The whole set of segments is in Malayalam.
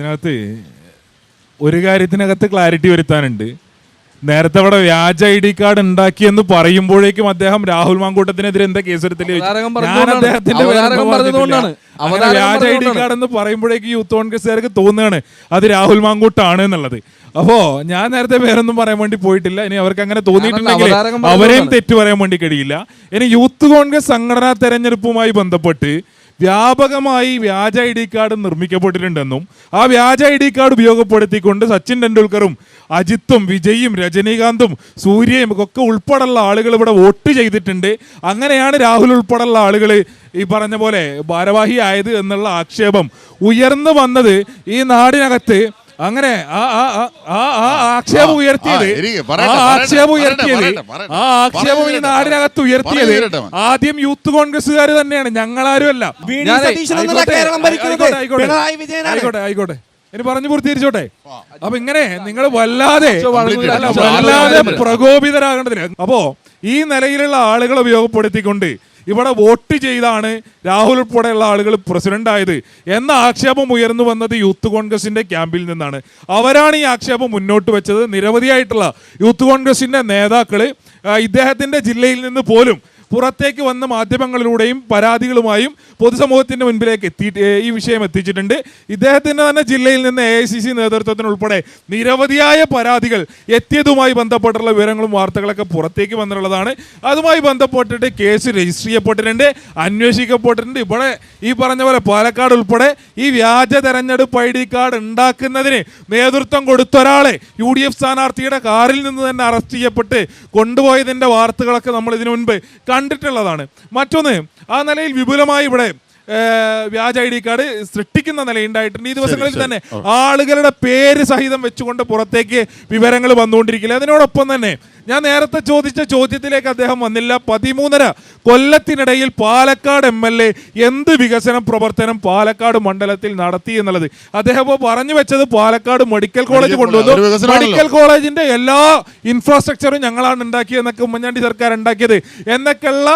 അതിനകത്ത് ഒരു കാര്യത്തിനകത്ത് ക്ലാരിറ്റി വരുത്താനുണ്ട്. നേരത്തെ അവിടെ വ്യാജ ID കാർഡ് ഉണ്ടാക്കിയെന്ന് പറയുമ്പോഴേക്കും അദ്ദേഹം രാഹുൽ മാങ്കൂട്ടത്തിനെതിരെ എന്താ കേസെടുത്തില്ല? ഞാൻ അദ്ദേഹത്തിന്റെ വ്യാജ ID കാർഡ് എന്ന് പറയുമ്പോഴേക്കും യൂത്ത് കോൺഗ്രസ്സുകാർക്ക് തോന്നുകയാണ് അത് രാഹുൽ മാങ്കൂട്ടാണ് എന്നുള്ളത്. അപ്പോ ഞാൻ നേരത്തെ പേരൊന്നും പറയാൻ വേണ്ടി പോയിട്ടില്ല. ഇനി അവർക്ക് അങ്ങനെ തോന്നിയിട്ടുണ്ടെങ്കിൽ അവരെയും തെറ്റു പറയാൻ വേണ്ടി കഴിയില്ല. ഇനി യൂത്ത് കോൺഗ്രസ് സംഘടനാ തെരഞ്ഞെടുപ്പുമായി ബന്ധപ്പെട്ട് വ്യാപകമായി വ്യാജ ID കാർഡ് നിർമ്മിക്കപ്പെട്ടിട്ടുണ്ടെന്നും ആ വ്യാജ ID കാർഡ് ഉപയോഗപ്പെടുത്തിക്കൊണ്ട് സച്ചിൻ ടെണ്ടുൽക്കറും അജിത്തും വിജയും രജനീകാന്തും സൂര്യയും ഒക്കെ ഉൾപ്പെടെയുള്ള ആളുകൾ ഇവിടെ വോട്ട് ചെയ്തിട്ടുണ്ട്. അങ്ങനെയാണ് രാഹുൽ ഉൾപ്പെടെയുള്ള ആളുകൾ ഈ പറഞ്ഞ പോലെ ഭാരവാഹി ആയത് എന്നുള്ള ആക്ഷേപം ഉയർന്നു വന്നത് ഈ നാടിനകത്ത്. അങ്ങനെ ആക്ഷേപം ഉയർത്തിയത് ഈ നാടിനകത്ത് ഉയർത്തിയത് ആദ്യം യൂത്ത് കോൺഗ്രസ്സുകാർ തന്നെയാണ്, ഞങ്ങളാരുമല്ല. ആയിക്കോട്ടെ ഇനി പറഞ്ഞു പൂർത്തീകരിച്ചോട്ടെ. അപ്പൊ ഇങ്ങനെ നിങ്ങൾ വല്ലാതെ പ്രകോപിതരാകേണ്ടതില്ല. അപ്പോ ഈ നിലയിലുള്ള ആളുകളെ ഉപയോഗപ്പെടുത്തിക്കൊണ്ട് ഇവിടെ വോട്ട് ചെയ്താണ് രാഹുൽ ഉൾപ്പെടെയുള്ള ആളുകൾ പ്രസിഡന്റ് ആയത് എന്ന ആക്ഷേപം ഉയർന്നു വന്നത് യൂത്ത് കോൺഗ്രസിന്റെ ക്യാമ്പിൽ നിന്നാണ്. അവരാണ് ഈ ആക്ഷേപം മുന്നോട്ട് വെച്ചത്. നിരവധിയായിട്ടുള്ള യൂത്ത് കോൺഗ്രസിന്റെ നേതാക്കള് ഇദ്ദേഹത്തിന്റെ ജില്ലയിൽ നിന്ന് പോലും പുറത്തേക്ക് വന്ന മാധ്യമങ്ങളിലൂടെയും പരാതികളുമായും പൊതുസമൂഹത്തിന്റെ മുൻപിലേക്ക് ഈ വിഷയം എത്തിച്ചിട്ടുണ്ട്. ഇദ്ദേഹത്തിന്റെ തന്നെ ജില്ലയിൽ നിന്ന് AICC നേതൃത്വത്തിനുൾപ്പെടെ നിരവധിയായ പരാതികൾ എത്തിയതുമായി ബന്ധപ്പെട്ടുള്ള വിവരങ്ങളും വാർത്തകളൊക്കെ പുറത്തേക്ക് വന്നിട്ടുള്ളതാണ്. അതുമായി ബന്ധപ്പെട്ടിട്ട് കേസ് രജിസ്റ്റർ ചെയ്യപ്പെട്ടിട്ടുണ്ട്, അന്വേഷിക്കപ്പെട്ടിട്ടുണ്ട്. ഇവിടെ ഈ പറഞ്ഞ പോലെ പാലക്കാട് ഉൾപ്പെടെ ഈ വ്യാജ തെരഞ്ഞെടുപ്പ് ID കാർഡ് ഉണ്ടാക്കുന്നതിന് നേതൃത്വം കൊടുത്ത ഒരാളെ UDF സ്ഥാനാർത്ഥിയുടെ കാറിൽ നിന്ന് തന്നെ അറസ്റ്റ് ചെയ്യപ്പെട്ട് കൊണ്ടുപോയതിന്റെ വാർത്തകളൊക്കെ നമ്മൾ ഇതിനു മുൻപ് കണ്ടിട്ടുള്ളതാണ്. മറ്റൊന്ന്, ആ നിലയിൽ വിപുലമായി ഇവിടെ വ്യാജ ID കാർഡ് സൃഷ്ടിക്കുന്ന നിലയുണ്ടായിട്ടുണ്ട്. ഈ ദിവസങ്ങളിൽ തന്നെ ആളുകളുടെ പേര് സഹിതം വെച്ചുകൊണ്ട് പുറത്തേക്ക് വിവരങ്ങൾ വന്നുകൊണ്ടിരിക്കില്ല. അതിനോടൊപ്പം തന്നെ ഞാൻ നേരത്തെ ചോദിച്ച ചോദ്യത്തിലേക്ക് അദ്ദേഹം വന്നില്ല. 13.5 കൊല്ലത്തിനിടയിൽ പാലക്കാട് MLA എന്ത് വികസന പ്രവർത്തനം പാലക്കാട് മണ്ഡലത്തിൽ നടത്തി എന്നുള്ളത് അദ്ദേഹം പറഞ്ഞു വെച്ചത് പാലക്കാട് മെഡിക്കൽ കോളേജ് കൊണ്ടുവന്നു. മെഡിക്കൽ കോളേജിന്റെ എല്ലാ ഇൻഫ്രാസ്ട്രക്ചറും ഞങ്ങളാണ് ഉണ്ടാക്കിയതെന്നൊക്കെ ഉമ്മൻചാണ്ടി സർക്കാർ ഉണ്ടാക്കിയത് എന്നൊക്കെയുള്ള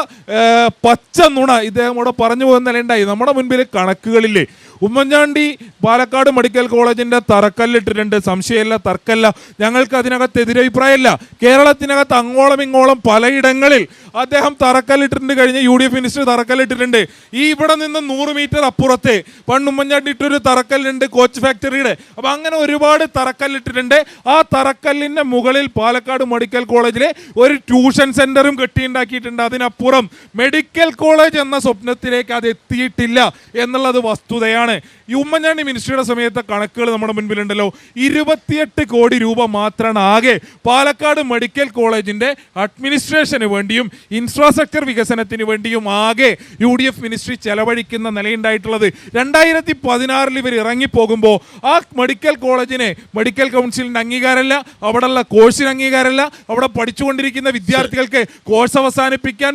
പച്ച നുണ ഇദ്ദേഹം ഇവിടെ പറഞ്ഞു പോകുന്ന നിലയുണ്ടായി. നമ്മുടെ മുൻപിൽ കണക്കുകളില്ലേ? ഉമ്മൻചാണ്ടി പാലക്കാട് മെഡിക്കൽ കോളേജിന്റെ തറക്കല്ലിട്ടിട്ടുണ്ട്, സംശയമില്ല, തർക്കല്ല. ഞങ്ങൾക്ക് അതിനകത്ത് എതിരഭിപ്രായമില്ല. കേരളത്തിനകത്ത് അങ്ങോളം ഇങ്ങോളം പലയിടങ്ങളിൽ അദ്ദേഹം തറക്കല്ലിട്ടിട്ടുണ്ട്. കഴിഞ്ഞ UDF മിനിസ്റ്റർ തറക്കല്ലിട്ടിട്ടുണ്ട്. ഈ ഇവിടെ നിന്ന് 100 മീറ്റർ അപ്പുറത്തെ പണ്ട് ഉമ്മൻചാണ്ടി ഇട്ടൊരു തറക്കല്ലുണ്ട് കോച്ച് ഫാക്ടറിയുടെ. അപ്പൊ അങ്ങനെ ഒരുപാട് തറക്കല്ലിട്ടിട്ടുണ്ട്. ആ തറക്കല്ലിന്റെ മുകളിൽ പാലക്കാട് മെഡിക്കൽ കോളേജിലെ ഒരു ട്യൂഷൻ സെന്ററും കെട്ടിയുണ്ടാക്കിയിട്ടുണ്ട്. അതിനപ്പുറം മെഡിക്കൽ കോളേജ് എന്ന സ്വപ്നത്തിലേക്ക് അത് എത്തിയിട്ടില്ല എന്നുള്ളത് വസ്തുതയാണ്. ഈ ഉമ്മൻചാണ്ടി മിനിസ്റ്ററുടെ സമയത്തെ കണക്കുകൾ നമ്മുടെ മുൻപിലുണ്ടല്ലോ. 28 കോടി രൂപ മാത്രമാണ് ആകെ പാലക്കാട് മെഡിക്കൽ കോളേജിന്റെ അഡ്മിനിസ്ട്രേഷന് വേണ്ടിയും ഇൻഫ്രാസ്ട്രക്ചർ വികസനത്തിന് വേണ്ടിയും ആകെ UDF മിനിസ്ട്രി ചെലവഴിക്കുന്ന നിലയുണ്ടായിട്ടുള്ളത്. 2016 ഇവർ ഇറങ്ങിപ്പോകുമ്പോൾ ആ മെഡിക്കൽ കോളേജിന് മെഡിക്കൽ കൗൺസിലിന്റെ അംഗീകാരമല്ല, അവിടെയുള്ള കോഴ്സിന് അംഗീകാരമല്ല, അവിടെ പഠിച്ചുകൊണ്ടിരിക്കുന്ന വിദ്യാർത്ഥികൾക്ക് കോഴ്സ് അവസാനിപ്പിക്കാൻ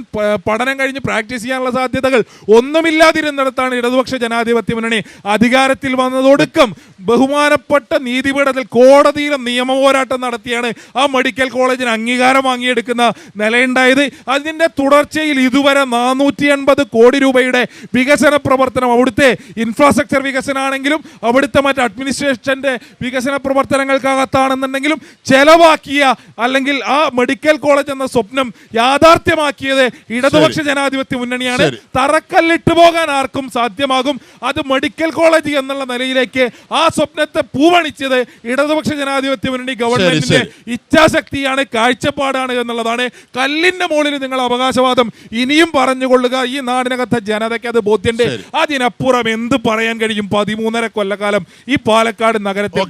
പഠനം കഴിഞ്ഞ് പ്രാക്ടീസ് ചെയ്യാനുള്ള സാധ്യതകൾ ഒന്നുമില്ലാതിരുന്നിടത്താണ് ഇടതുപക്ഷ ജനാധിപത്യ മുന്നണി അധികാരത്തിൽ വന്നതൊടുക്കം ബഹുമാനപ്പെട്ട നീതിപീഠത്തിൽ കോടതിയിലെ നിയമ പോരാട്ടം നടത്തിയാണ് ആ മെഡിക്കൽ കോളേജിന് അംഗീകാരം വാങ്ങിയെടുക്കുന്ന നിലയുണ്ടായത്. അതിന്റെ തുടർച്ചയിൽ ഇതുവരെ 480 കോടി രൂപയുടെ വികസന പ്രവർത്തനം, അവിടുത്തെ ഇൻഫ്രാസ്ട്രക്ചർ വികസനമാണെങ്കിലും അവിടുത്തെ മറ്റ് അഡ്മിനിസ്ട്രേഷന്റെ വികസന പ്രവർത്തനങ്ങൾക്കകത്താണെന്നുണ്ടെങ്കിലും ചെലവാക്കിയ അല്ലെങ്കിൽ ആ മെഡിക്കൽ കോളേജ് എന്ന സ്വപ്നം യാഥാർത്ഥ്യമാക്കിയത് ഇടതുപക്ഷ ജനാധിപത്യ മുന്നണിയാണ്. തറക്കല്ലിട്ട് പോകാൻ ആർക്കും സാധ്യമാകും. അത് മെഡിക്കൽ കോളേജ് എന്നുള്ള നിലയിലേക്ക് ആ സ്വപ്നത്തെ പൂവണിച്ചത് ഇടതുപക്ഷ ജനാധിപത്യ മുന്നണി ഗവൺമെന്റിന്റെ ഇച്ഛാശക്തിയാണ്, കാഴ്ചപ്പാടാണ് എന്നുള്ളതാണ്. കല്ലിന്റെ മുകളിൽ നിങ്ങൾ അവകാശവാദം ഇനിയും പറഞ്ഞുകൊള്ളുക. ഈ നാടിനകത്തെ ജനതയ്ക്ക് അത് ബോധ്യമുണ്ട്. അതിനപ്പുറം എന്ത് പറയാൻ കഴിയും? 13.5 കൊല്ലക്കാലം ഈ പാലക്കാട് നഗരത്തിൽ